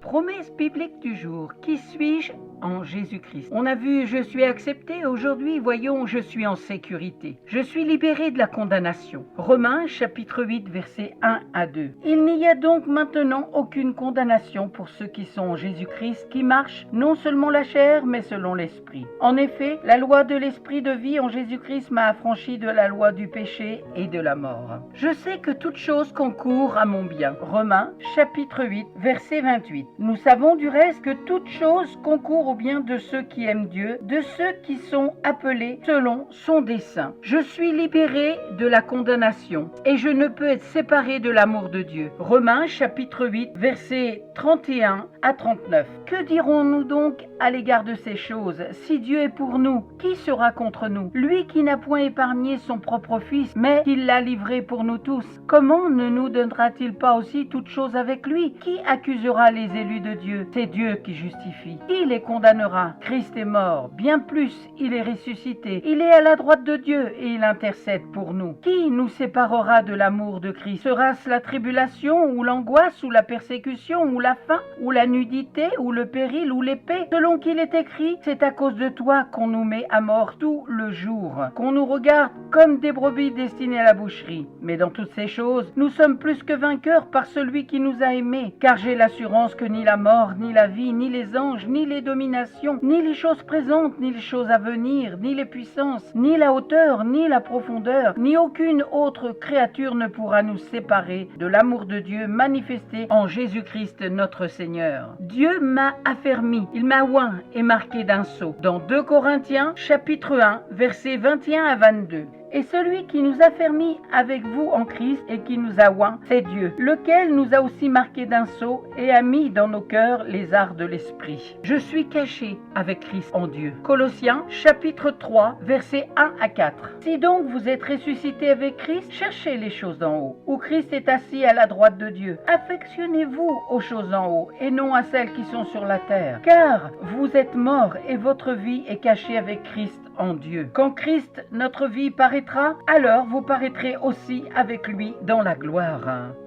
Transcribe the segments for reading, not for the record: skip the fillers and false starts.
Promesse biblique du jour. Qui suis-je en Jésus-Christ? On a vu je suis accepté. Aujourd'hui, voyons je suis en sécurité. Je suis libéré de la condamnation. Romains chapitre 8 versets 1 à 2. Il n'y a donc maintenant aucune condamnation pour ceux qui sont en Jésus-Christ, qui marchent non seulement la chair mais selon l'esprit. En effet, la loi de l'esprit de vie en Jésus-Christ m'a affranchi de la loi du péché et de la mort. Je sais que toute chose concourt à mon bien. Romains chapitre 8 verset 28. Nous savons du reste que toute chose concourt au bien de ceux qui aiment Dieu, de ceux qui sont appelés selon son dessein. Je suis libéré de la condamnation et je ne peux être séparé de l'amour de Dieu. Romains chapitre 8 versets 31 à 39. Que dirons-nous donc à l'égard de ces choses? Si Dieu est pour nous, qui sera contre nous? Lui qui n'a point épargné son propre Fils, mais qui l'a livré pour nous tous, comment ne nous donnera-t-il pas aussi toutes choses avec lui? Qui accusera les élus de Dieu? C'est Dieu qui justifie. Qui les condamnera? Christ est mort, bien plus, il est ressuscité. Il est à la droite de Dieu et il intercède pour nous. Qui nous séparera de l'amour de Christ? Sera-ce la tribulation ou l'angoisse ou la persécution ou la faim ou la nudité ou le péril ou l'épée? Selon qu'il est écrit, c'est à cause de toi qu'on nous met à mort tout le jour, qu'on nous regarde comme des brebis destinées à la boucherie. Mais dans toutes ces choses, nous sommes plus que vainqueurs par celui qui nous a aimés, car j'ai l'assurance que ni la mort, ni la vie, ni les anges, ni les dominations, ni les choses présentes, ni les choses à venir, ni les puissances, ni la hauteur, ni la profondeur, ni aucune autre créature ne pourra nous séparer de l'amour de Dieu manifesté en Jésus-Christ notre Seigneur. Dieu m'a affermi, il m'a oint et marqué d'un sceau. Dans 2 Corinthiens chapitre 1 versets 21 à 22. Et celui qui nous a fermis avec vous en Christ et qui nous a oints, c'est Dieu, lequel nous a aussi marqués d'un sceau et a mis dans nos cœurs les arts de l'esprit. Je suis caché avec Christ en Dieu. Colossiens chapitre 3 versets 1 à 4. Si donc vous êtes ressuscités avec Christ, cherchez les choses d'en haut, où Christ est assis à la droite de Dieu. Affectionnez-vous aux choses d'en haut et non à celles qui sont sur la terre. Car vous êtes morts et votre vie est cachée avec Christ en Dieu. Quand Christ, notre vie, paraîtra, alors vous paraîtrez aussi avec lui dans la gloire.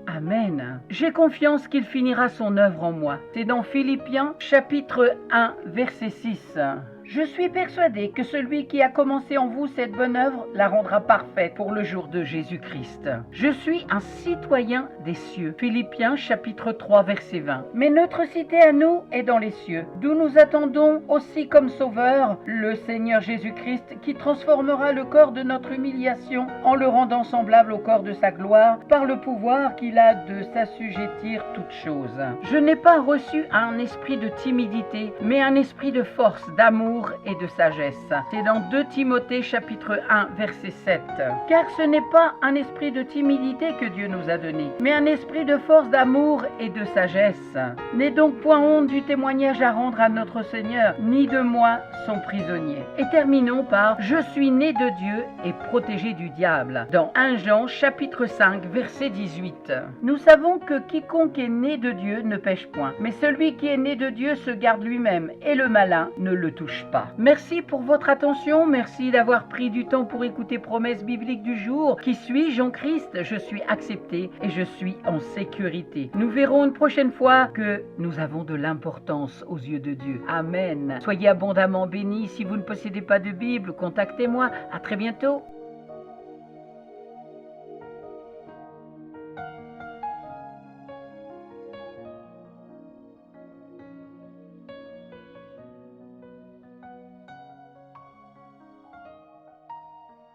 Amen. J'ai confiance qu'il finira son œuvre en moi. C'est dans Philippiens chapitre 1 verset 6. Je suis persuadé que celui qui a commencé en vous cette bonne œuvre la rendra parfaite pour le jour de Jésus-Christ. Je suis un citoyen des cieux. Philippiens chapitre 3 verset 20. Mais notre cité à nous est dans les cieux, d'où nous attendons aussi comme sauveur le Seigneur Jésus-Christ, qui transformera le corps de notre humiliation en le rendant semblable au corps de sa gloire par le pouvoir qu'il a de s'assujettir toutes choses. Je n'ai pas reçu un esprit de timidité, mais un esprit de force, d'amour et de sagesse. C'est dans 2 Timothée chapitre 1 verset 7. Car ce n'est pas un esprit de timidité que Dieu nous a donné, mais un esprit de force, d'amour et de sagesse. N'aie donc point honte du témoignage à rendre à notre Seigneur, ni de moi son prisonnier. Et terminons par je suis né de Dieu et protégé du diable. Dans 1 Jean chapitre 5 verset 18. Nous savons que quiconque est né de Dieu ne pêche point, mais celui qui est né de Dieu se garde lui-même et le malin ne le touche pas. Merci pour votre attention, merci d'avoir pris du temps pour écouter Promesse biblique du jour. Qui suis-je en Christ? Je suis accepté et je suis en sécurité. Nous verrons une prochaine fois que nous avons de l'importance aux yeux de Dieu. Amen. Soyez abondamment bénis. Si vous ne possédez pas de Bible, contactez-moi. À très bientôt.